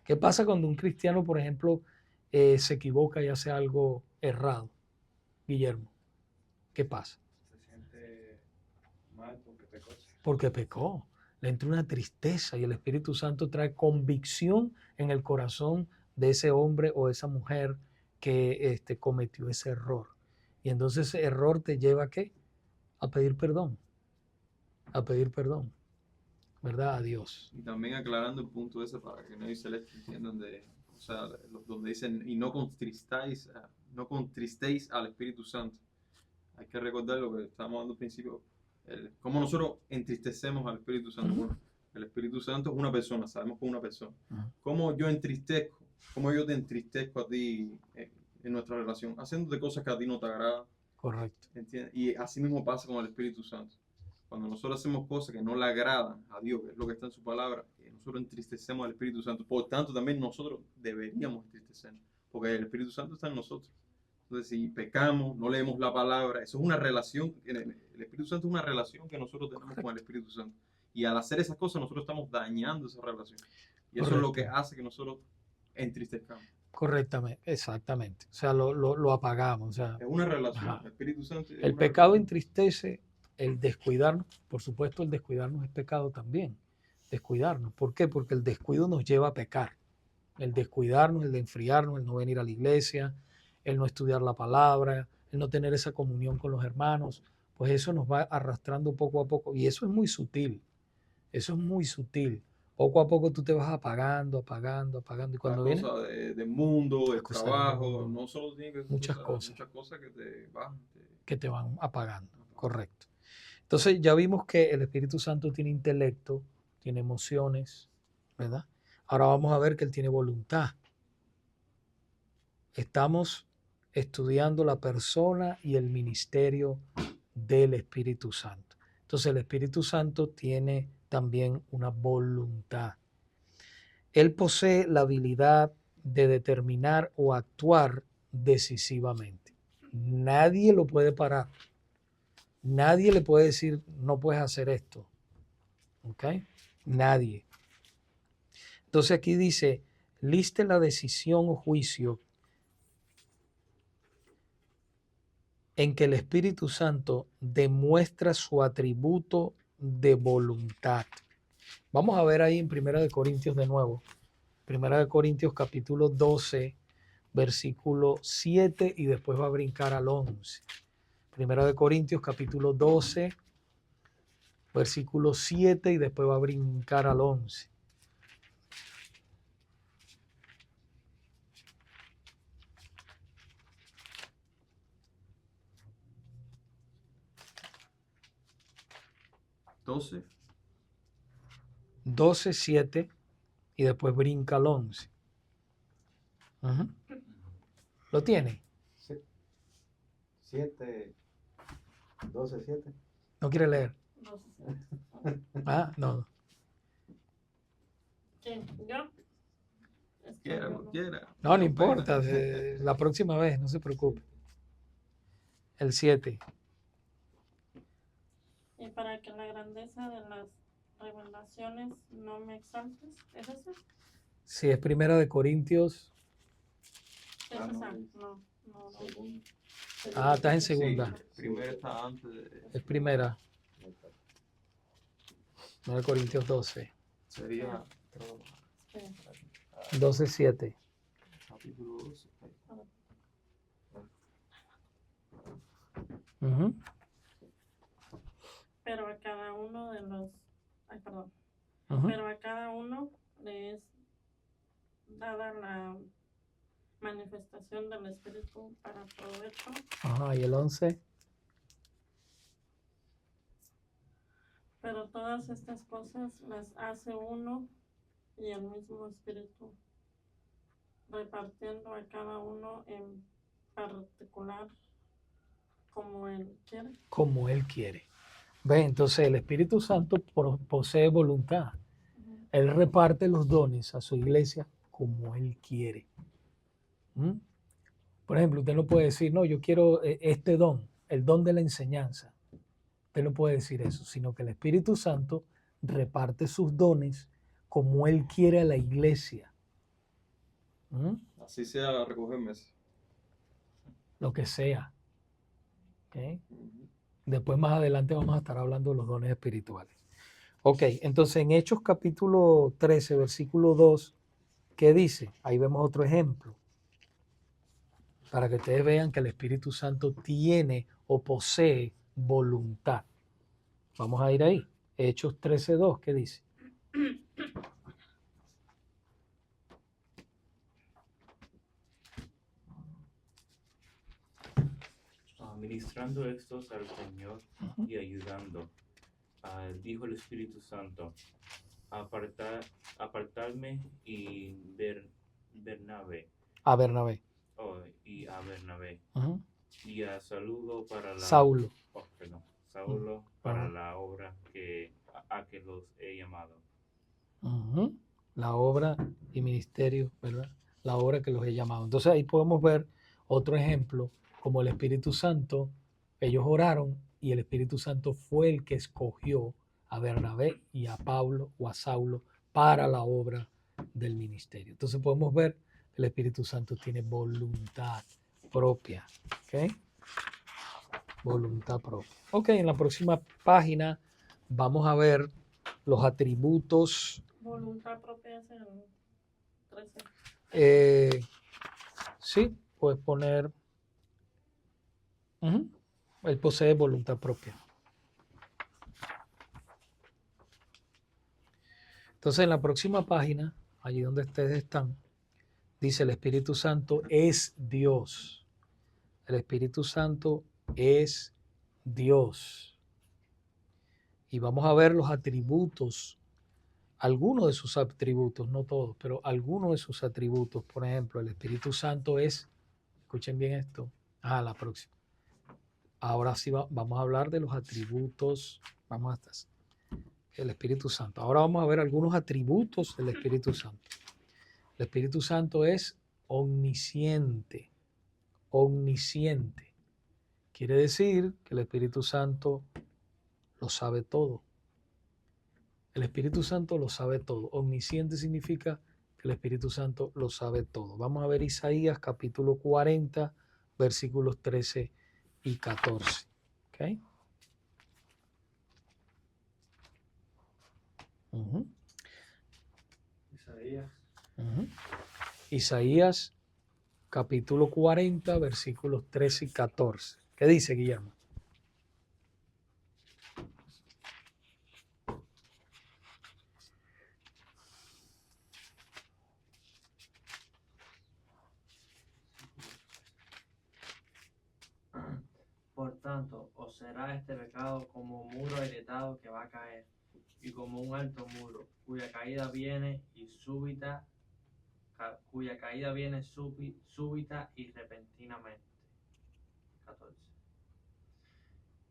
¿Qué pasa cuando un cristiano, por ejemplo, se equivoca y hace algo errado? Guillermo, ¿qué pasa? Se siente mal porque pecó. Porque pecó. El le entra una tristeza y el Espíritu Santo trae convicción en el corazón de ese hombre o esa mujer que cometió ese error. Y entonces ese error te lleva ¿a qué? A pedir perdón, ¿verdad? A Dios. Y también aclarando el punto ese para que no se les entiendan o sea, donde dicen y no contristéis al Espíritu Santo. Hay que recordar lo que estábamos dando al principio, cómo nosotros entristecemos al Espíritu Santo. Ujú. Bueno, el Espíritu Santo es una persona, sabemos que es una persona. Ujú. ¿Cómo yo te entristezco a ti en nuestra relación? Haciéndote cosas que a ti no te agradan. Correcto. ¿Entiendes? Y así mismo pasa con el Espíritu Santo. Cuando nosotros hacemos cosas que no le agradan a Dios, que es lo que está en su palabra, nosotros entristecemos al Espíritu Santo. Por tanto, también nosotros deberíamos entristecernos, porque el Espíritu Santo está en nosotros. Entonces, si pecamos, no leemos la palabra, eso es una relación, el Espíritu Santo es una relación que nosotros tenemos con el Espíritu Santo. Y al hacer esas cosas, nosotros estamos dañando esa relación. Y eso es lo que hace que nosotros entristezcamos. Correctamente, exactamente. O sea, lo apagamos. O sea, Es una relación. ajá. El Espíritu Santo es El una pecado relación. entristece, el descuidarnos, por supuesto el descuidarnos es pecado también, descuidarnos. ¿Por qué? Porque el descuido nos lleva a pecar. El descuidarnos, el de enfriarnos, el no venir a la iglesia, el no estudiar la palabra, el no tener esa comunión con los hermanos, pues eso nos va arrastrando poco a poco. Y eso es muy sutil, eso es muy sutil. Poco a poco tú te vas apagando. Y cuando Las viene, cosas del mundo, el cosas del trabajo, mundo, no solo tiene que ser muchas cosas muchas cosas que te bajan. que te van apagando, correcto. Entonces ya vimos que el Espíritu Santo tiene intelecto, tiene emociones, ¿verdad? Ahora vamos a ver que Él tiene voluntad. Estamos estudiando la persona y el ministerio del Espíritu Santo. Entonces el Espíritu Santo tiene también una voluntad. Él posee la habilidad de determinar o actuar decisivamente. Nadie lo puede parar. Nadie le puede decir, no puedes hacer esto. ¿Ok? Nadie. Entonces aquí dice, liste la decisión o juicio en que el Espíritu Santo demuestra su atributo de voluntad. Vamos a ver ahí en 1 Corintios de nuevo. 1 Corintios capítulo 12, versículo 7 y después va a brincar al 11. 1 Corintios capítulo 12, versículo 7 y después va a brincar al 11. Entonces, 12, 7 y después brinca al 11. Ujú. ¿Lo tiene? 7, 12, 7. ¿No quiere leer? No sé. Ah, no. ¿Quién? ¿Yo? quiera, no. cualquiera. No importa. La próxima vez, no se preocupe. El 7. Y para que la grandeza de las revelaciones no me exaltes, ¿es eso? Si es 1 Corintios. ¿Es Ah, no, esa? es- No. Segundo. Ah, estás en segunda. Sí, primero está antes de... Es primera. 1 Corintios 12. Sería Espera. 12, 7. capítulo 12. Ujú. Pero a cada uno de los... Ay, perdón. Ujú. Pero a cada uno le es dada la manifestación del Espíritu para provecho. Ajá, y el 11. Pero todas estas cosas las hace uno y el mismo Espíritu, repartiendo a cada uno en particular como Él quiere. Como Él quiere. Ve, entonces el Espíritu Santo posee voluntad. Él reparte los dones a su iglesia como Él quiere. ¿Mm? Por ejemplo, usted no puede decir, no, yo quiero este don, el don de la enseñanza. Usted no puede decir eso, sino que el Espíritu Santo reparte sus dones como Él quiere a la iglesia. ¿Mm? Así sea recoger meses. Lo que sea. ¿Ok? Después más adelante vamos a estar hablando de los dones espirituales. Ok, entonces en Hechos capítulo 13, versículo 2, ¿qué dice? Ahí vemos otro ejemplo, para que ustedes vean que el Espíritu Santo tiene o posee voluntad. Vamos a ir ahí. Hechos 13:2, ¿qué dice? Ministrando estos al Señor y ayudando, dijo el Espíritu Santo, apartarme y Bernabé, A Bernabé. y a Bernabé, Ujú. y a Saludo para la Saulo. perdón, Saulo para Ajá. la obra a que los he llamado. Ujú. La obra y ministerio, ¿verdad? La obra que los he llamado. Entonces ahí podemos ver otro ejemplo, como el Espíritu Santo, ellos oraron y el Espíritu Santo fue el que escogió a Bernabé y a Pablo o a Saulo para la obra del ministerio. Entonces podemos ver que el Espíritu Santo tiene voluntad propia. ¿Ok? Voluntad propia. Ok, en la próxima página vamos a ver los atributos. Voluntad propia es el 13. Sí, puedes poner. Ujú, él posee voluntad propia. Entonces, en la próxima página, allí donde ustedes están, dice el Espíritu Santo es Dios. El Espíritu Santo es Dios. Y vamos a ver los atributos, algunos de sus atributos, no todos, pero algunos de sus atributos. Por ejemplo, el Espíritu Santo es, escuchen bien esto, la próxima. Ahora sí vamos a hablar de los atributos, vamos hasta el Espíritu Santo. Ahora vamos a ver algunos atributos del Espíritu Santo. El Espíritu Santo es omnisciente, omnisciente. Quiere decir que el Espíritu Santo lo sabe todo. El Espíritu Santo lo sabe todo. Omnisciente significa que el Espíritu Santo lo sabe todo. Vamos a ver Isaías capítulo 40, versículos 13 y 14. ¿Okay? Uh-huh. Uh-huh. Isaías capítulo 40, versículos 13 y 14. ¿Qué dice, Guillermo? Por tanto, os será este pecado como un muro heredado que va a caer, y como un alto muro, cuya caída viene súbita y repentinamente. 14.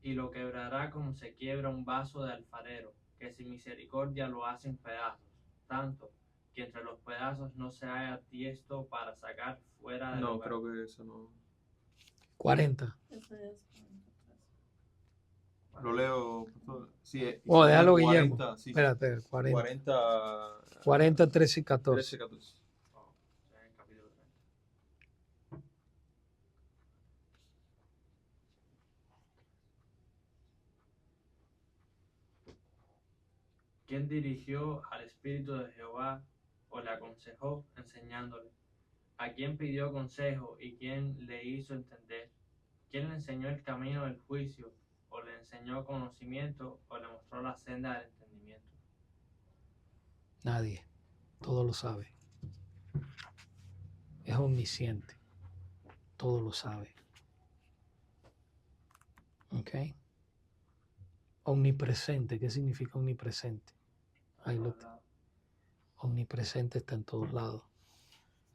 Y lo quebrará como se quiebra un vaso de alfarero, que sin misericordia lo hace en pedazos, tanto que entre los pedazos no se haya tiesto para sacar fuera del No, lugar. creo que eso no. 40. Ese es 43. Lo leo. Sí, Oh, déjalo, 40, Guillermo. sí, Espérate, 40. 40, 40, 13 y 14. 13, 14. Oh, en el capítulo 30. ¿Quién dirigió al Espíritu de Jehová o le aconsejó enseñándole? ¿A quién pidió consejo y quién le hizo entender? ¿Quién le enseñó el camino del juicio o le enseñó conocimiento o le mostró la senda del entendimiento? Nadie. Todo lo sabe. Es omnisciente. Todo lo sabe. ¿Ok? Omnipresente. ¿Qué significa omnipresente? Ahí lo omnipresente está en todos lados.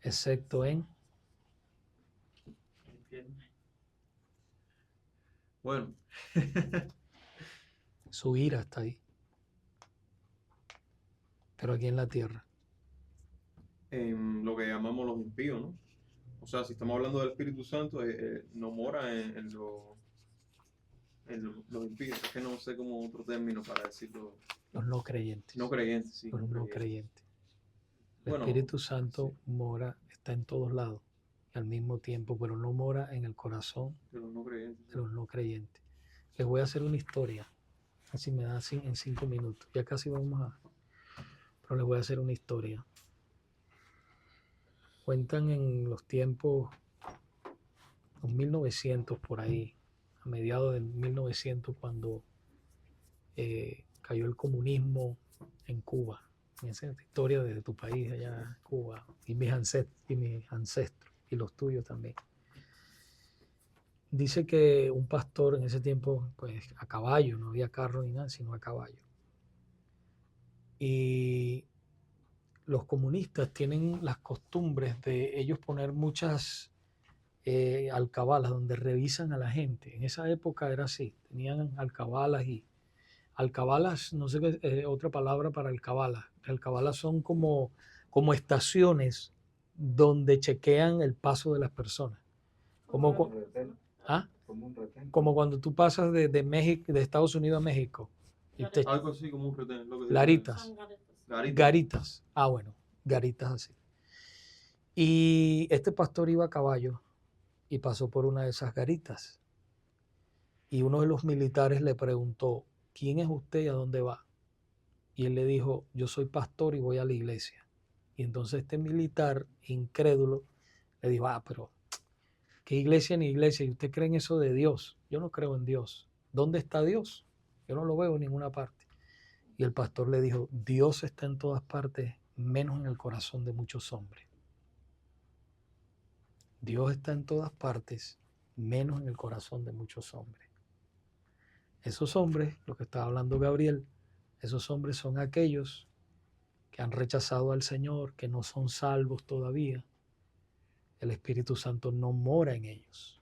Excepto en Bueno, su ira está ahí. Pero aquí en la tierra. en lo que llamamos los impíos, ¿no? O sea, si estamos hablando del Espíritu Santo, no mora los impíos. Es que no sé cómo otro término para decirlo. Los no creyentes. No creyentes, sí. Los no creyentes. El Bueno, Espíritu Santo mora, está en todos lados al mismo tiempo, pero no mora en el corazón de los no creyentes. de los no creyentes. Les voy a hacer una historia. Así me da en 5 minutos. Ya casi vamos a... Pero les voy a hacer una historia. Cuentan en los tiempos, los 1900 por ahí, a mediados del 1900, cuando cayó el comunismo en Cuba. Esa es la historia de tu país, allá Cuba, y mis ancestros, y los tuyos también. Dice que un pastor en ese tiempo, pues a caballo, no había carro ni nada, sino a caballo. Y los comunistas tienen las costumbres de ellos poner muchas alcabalas donde revisan a la gente. En esa época era así, tenían alcabalas y alcabalas, no sé qué, otra palabra para alcabalas. Alcabalas son como estaciones donde chequean el paso de las personas. Como, Un retén, ¿ah? como un retén. Como cuando tú pasas de México, de Estados Unidos a México. Y te, Algo así como un retén. Lo que Garitas. Son garitas. Garitas. Ah, bueno, garitas así. Y este pastor iba a caballo y pasó por una de esas garitas. Y uno de los militares le preguntó, ¿quién es usted y a dónde va? Y él le dijo, yo soy pastor y voy a la iglesia. Y entonces este militar, incrédulo, le dijo, pero ¿qué iglesia ni iglesia? ¿Y usted cree en eso de Dios? Yo no creo en Dios. ¿Dónde está Dios? Yo no lo veo en ninguna parte. Y el pastor le dijo, Dios está en todas partes, menos en el corazón de muchos hombres. Dios está en todas partes, menos en el corazón de muchos hombres. Esos hombres, lo que estaba hablando Gabriel, esos hombres son aquellos que han rechazado al Señor, que no son salvos todavía. El Espíritu Santo no mora en ellos.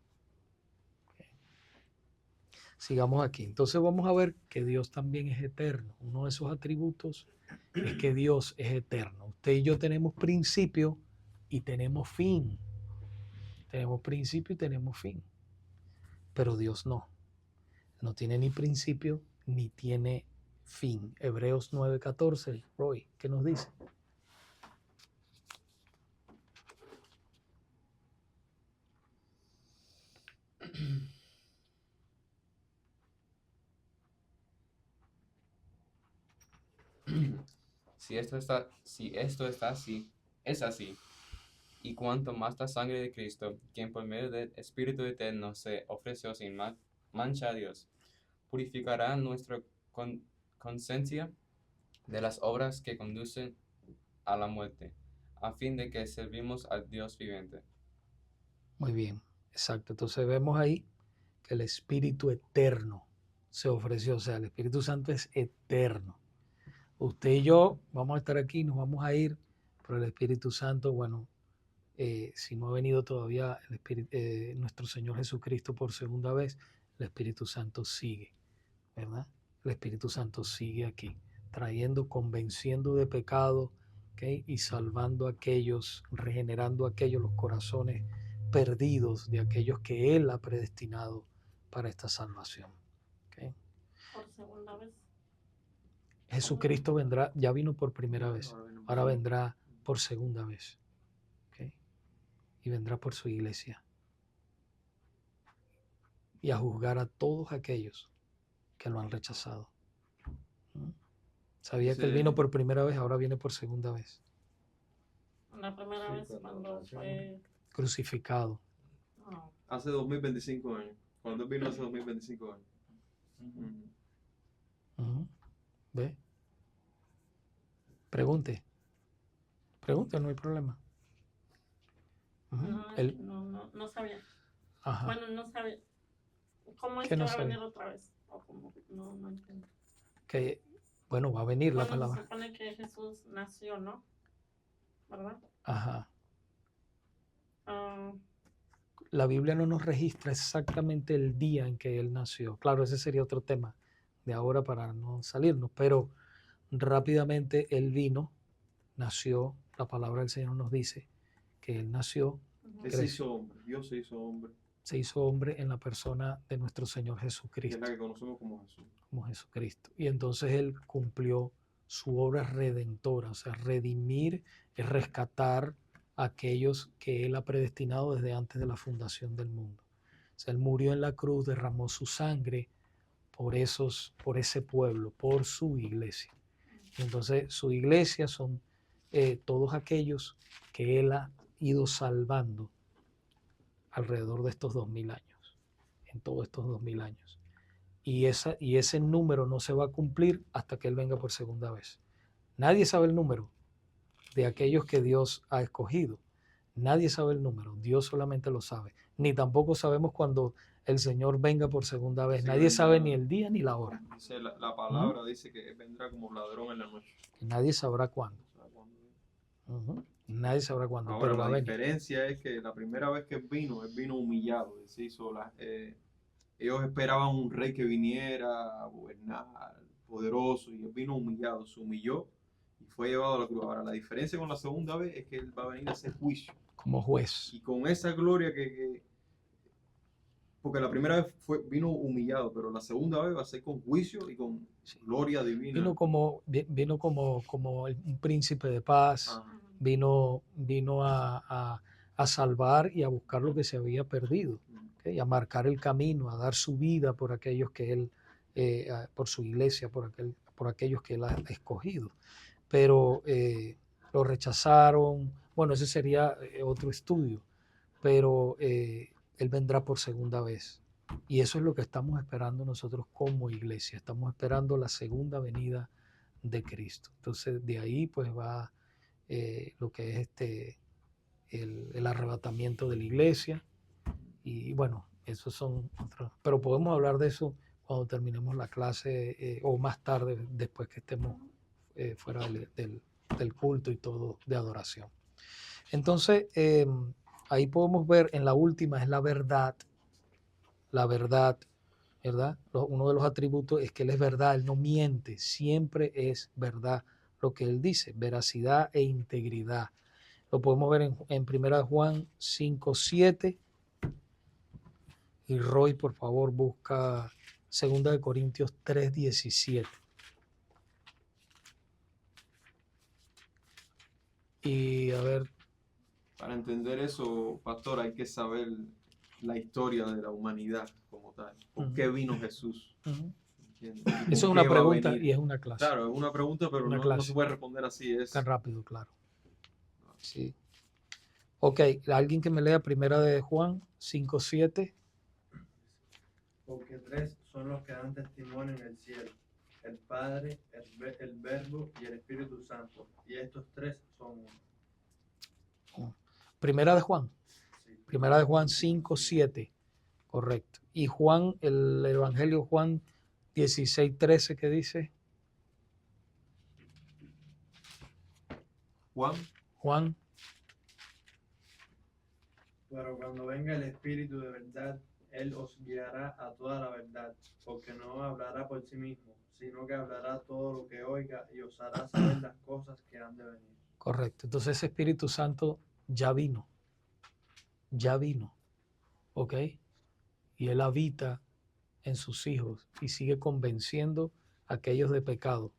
Sigamos aquí. Entonces vamos a ver que Dios también es eterno. Uno de esos atributos es que Dios es eterno. Usted y yo tenemos principio y tenemos fin. Tenemos principio y tenemos fin. Pero Dios no. No tiene ni principio ni tiene fin. Hebreos 9:14. Roy, ¿qué nos dice? Si esto está así, es así. Y cuanto más la sangre de Cristo, quien por medio del Espíritu Eterno se ofreció sin mancha a Dios, purificará nuestra conciencia de las obras que conducen a la muerte, a fin de que servimos al Dios viviente. Muy bien, exacto. Entonces vemos ahí que el Espíritu Eterno se ofreció. O sea, el Espíritu Santo es eterno. Usted y yo vamos a estar aquí, nos vamos a ir, pero el Espíritu Santo, bueno, si no ha venido todavía nuestro Señor Jesucristo por segunda vez, el Espíritu Santo sigue, ¿verdad? El Espíritu Santo sigue aquí, trayendo, convenciendo de pecado, ¿okay? Y salvando a aquellos, regenerando a aquellos los corazones perdidos de aquellos que Él ha predestinado para esta salvación. ¿Okay? Por segunda vez. Jesucristo vendrá, ya vino por primera vez, ahora vendrá por segunda vez. ¿Okay? Y vendrá por su iglesia. Y a juzgar a todos aquellos que lo han rechazado. Sabía que Él vino por primera vez, ahora viene por segunda vez. La primera vez cuando fue Crucificado. no, Hace 2025 años. Cuando vino hace 2025 años. ¿Ve? Pregunte, no hay problema. no sabía. Ajá. Bueno, no sabía. ¿Cómo es ¿Qué que no va a venir sabía? otra vez? O como, no entiendo. Que, bueno, va a venir la Bueno, se palabra. supone que Jesús nació, ¿no? ¿Verdad? Ajá. Ah, La Biblia no nos registra exactamente el día en que Él nació. Claro, ese sería otro tema de ahora para no salirnos, pero rápidamente Él vino, nació, la palabra del Señor nos dice que Él nació, Él se hizo hombre. Dios se hizo hombre. se hizo hombre en la persona de nuestro Señor Que es Jesucristo, la que conocemos como Jesús. como Jesucristo. Y entonces Él cumplió su obra redentora, o sea, redimir es rescatar a aquellos que Él ha predestinado desde antes de la fundación del mundo. O sea, Él murió en la cruz, derramó su sangre por ese pueblo, por su iglesia. Entonces, su iglesia son todos aquellos que Él ha ido salvando alrededor de estos 2000 años, en todos estos 2000 años. Y ese número no se va a cumplir hasta que Él venga por segunda vez. Nadie sabe el número de aquellos que Dios ha escogido. Nadie sabe el número, Dios solamente lo sabe. Ni tampoco sabemos cuando el Señor venga por segunda vez. Sí, Nadie vendrá. sabe ni el día ni la hora. Dice la palabra dice que vendrá como ladrón en la noche. Nadie sabrá cuándo. O sea, cuando- Ujú. Nadie sabrá cuándo, Ahora, pero va a la venir. diferencia es que la primera vez que él vino humillado. Se hizo ellos esperaban un rey que viniera a gobernar, poderoso, y él vino humillado, se humilló y fue llevado a la cruz. Ahora, la diferencia con la segunda vez es que él va a venir a hacer juicio. Como juez. Y con esa gloria porque la primera vez vino humillado, pero la segunda vez va a ser con juicio y con gloria divina. Vino como un príncipe de paz. Ajá. Vino a salvar y a buscar lo que se había perdido. ¿Okay? A marcar el camino, a dar su vida por aquellos que Él, por su iglesia, por aquellos que Él ha escogido. Pero lo rechazaron. Bueno, ese sería otro estudio. Pero Él vendrá por segunda vez. Y eso es lo que estamos esperando nosotros como iglesia. Estamos esperando la segunda venida de Cristo. Entonces, de ahí pues va lo que es el arrebatamiento de la iglesia. Y bueno, esos son otros. Pero podemos hablar de eso cuando terminemos la clase o más tarde, después que estemos fuera del culto y todo de adoración. Entonces, ahí podemos ver en la última es la verdad. La verdad, ¿verdad? Uno de los atributos es que Él es verdad, Él no miente, siempre es verdad lo que Él dice, veracidad e integridad. Lo podemos ver en 1 Juan 5:7. Y Roy, por favor, busca 2 Corintios 3:17. Y a ver, Para entender eso, pastor, hay que saber la historia de la humanidad como tal. ¿Por qué vino Jesús? ¿Entiendes? ¿Y por eso es qué una va a pregunta venir? y es una clase. Claro, es una pregunta, pero Una no clase. se puede responder así. Es Tan rápido, claro. Sí. Ok, alguien que me lea primera de Juan 5:7. Porque tres son los que dan testimonio en el cielo: el Padre, el Verbo y el Espíritu Santo. Y estos tres son uno. Primera de Juan. Sí. Primera de Juan 5:7. Correcto. Y Juan, el Evangelio Juan 16:13, ¿qué dice? Juan. Pero cuando venga el Espíritu de verdad, Él os guiará a toda la verdad, porque no hablará por sí mismo, sino que hablará todo lo que oiga y os hará saber las cosas que han de venir. Correcto. Entonces ese Espíritu Santo ya vino. Ya vino. ¿Ok? Y Él habita en sus hijos y sigue convenciendo a aquellos de pecado.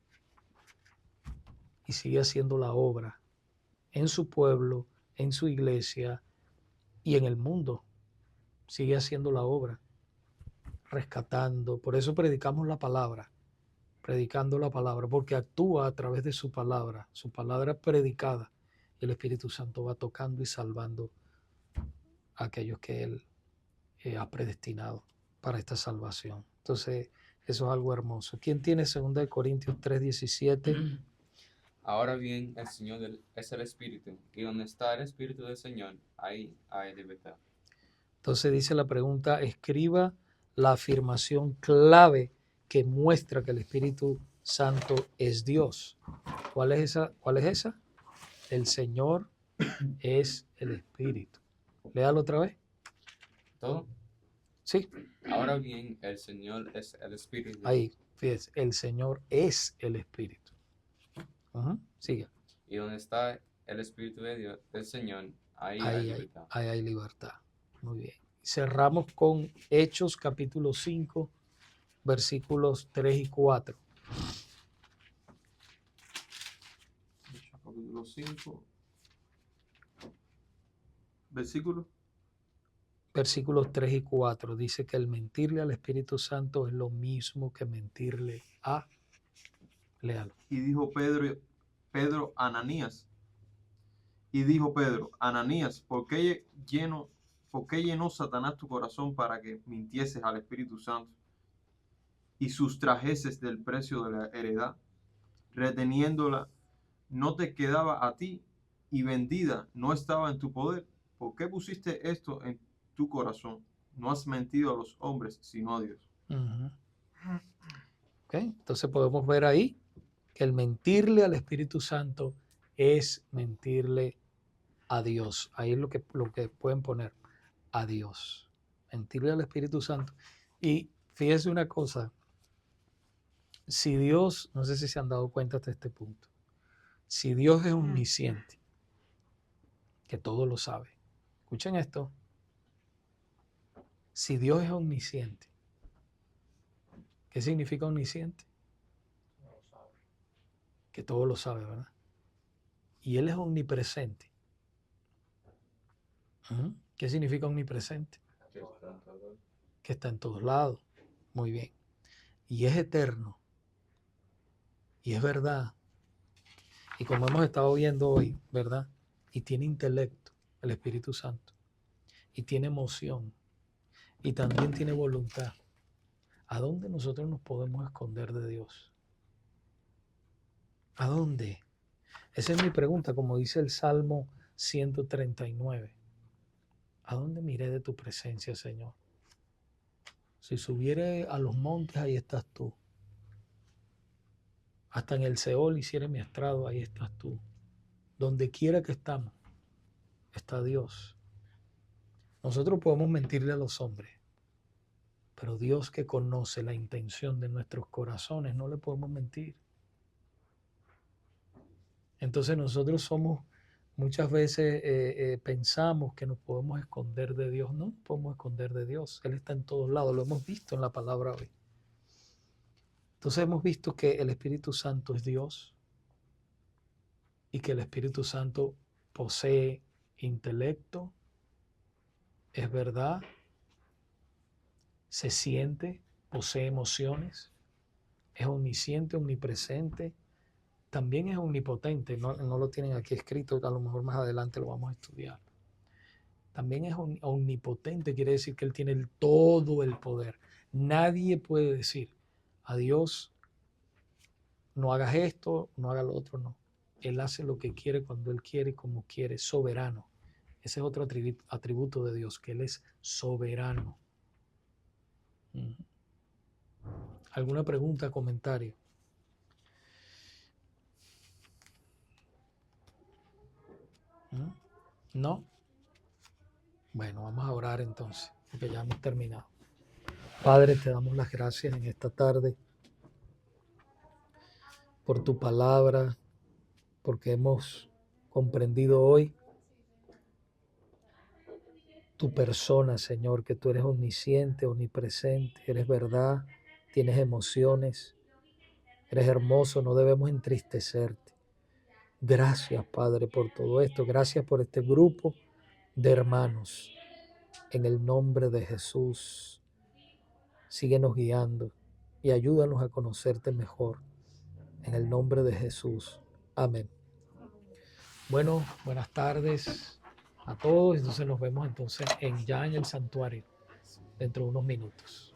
Y sigue haciendo la obra en su pueblo, en su iglesia y en el mundo. Sigue haciendo la obra, rescatando. Por eso predicamos la palabra, predicando la palabra, porque actúa a través de su palabra predicada. Y el Espíritu Santo va tocando y salvando a aquellos que Él ha predestinado para esta salvación. Entonces, eso es algo hermoso. ¿Quién tiene 2 Corintios 3:17? Ahora bien, el Señor es el Espíritu, y donde está el Espíritu del Señor, ahí hay libertad. Entonces dice la pregunta, escriba la afirmación clave que muestra que el Espíritu Santo es Dios. ¿Cuál es esa? ¿Cuál es esa? El Señor es el Espíritu. Léalo otra vez. ¿Todo? Sí, Ahora bien, el Señor es el Espíritu. ahí, fíjese, el Señor es el Espíritu. Siga. Y donde está el Espíritu de Dios, del Señor, ahí hay Ahí libertad. hay libertad. Muy bien. Cerramos con Hechos capítulo 5, versículos 3 y 4. Capítulo 5. Versículo. versículos 3 y 4, dice que el mentirle al Espíritu Santo es lo mismo que mentirle a... Léalo. Y dijo Pedro, Ananías. Y dijo Pedro, Ananías, ¿por qué llenó Satanás tu corazón para que mintieses al Espíritu Santo y sustrajeses del precio de la heredad, reteniéndola, no te quedaba a ti, y vendida no estaba en tu poder? ¿Por qué pusiste esto en tu corazón? No has mentido a los hombres, sino a Dios. Ujú. ¿Ok? Entonces podemos ver ahí que el mentirle al Espíritu Santo es mentirle a Dios. Ahí es lo que pueden poner, a Dios. Mentirle al Espíritu Santo. Y fíjese una cosa, si Dios, no sé si se han dado cuenta hasta este punto, si Dios es omnisciente, que todo lo sabe, escuchen esto, si Dios es omnisciente, ¿qué significa omnisciente? Que todo lo sabe, ¿verdad? Y Él es omnipresente. ¿Qué significa omnipresente? Que está en todos lados. Muy bien. Y es eterno. Y es verdad. Y como hemos estado viendo hoy, ¿verdad? Y tiene intelecto, el Espíritu Santo. Y tiene emoción. Y también tiene voluntad. ¿A dónde nosotros nos podemos esconder de Dios? ¿A dónde? Esa es mi pregunta, como dice el Salmo 139. ¿A dónde miré de tu presencia, Señor? Si subiere a los montes, ahí estás tú. Hasta en el Seol hiciere mi estrado, ahí estás tú. Donde quiera que estamos, está Dios. Nosotros podemos mentirle a los hombres, pero Dios, que conoce la intención de nuestros corazones, no le podemos mentir. Entonces nosotros muchas veces pensamos que nos podemos esconder de Dios. No nos podemos esconder de Dios. Él está en todos lados. Lo hemos visto en la palabra hoy. Entonces hemos visto que el Espíritu Santo es Dios y que el Espíritu Santo posee intelecto, es verdad, se siente, posee emociones, es omnisciente, omnipresente, también es omnipotente. No lo tienen aquí escrito, a lo mejor más adelante lo vamos a estudiar. También es omnipotente, quiere decir que Él tiene todo el poder. Nadie puede decir a Dios, no hagas esto, no hagas lo otro, no. Él hace lo que quiere, cuando Él quiere, como quiere, soberano. Ese es otro atributo de Dios, que Él es soberano. ¿Alguna pregunta, comentario? ¿No? Bueno, vamos a orar entonces, porque ya hemos terminado. Padre, te damos las gracias en esta tarde por tu palabra, porque hemos comprendido hoy tu persona, Señor, que tú eres omnisciente, omnipresente, eres verdad, tienes emociones, eres hermoso, no debemos entristecerte. Gracias, Padre, por todo esto. Gracias por este grupo de hermanos. En el nombre de Jesús, síguenos guiando y ayúdanos a conocerte mejor. En el nombre de Jesús. Amén. Bueno, buenas tardes a todos. Entonces nos vemos ya en el santuario dentro de unos minutos.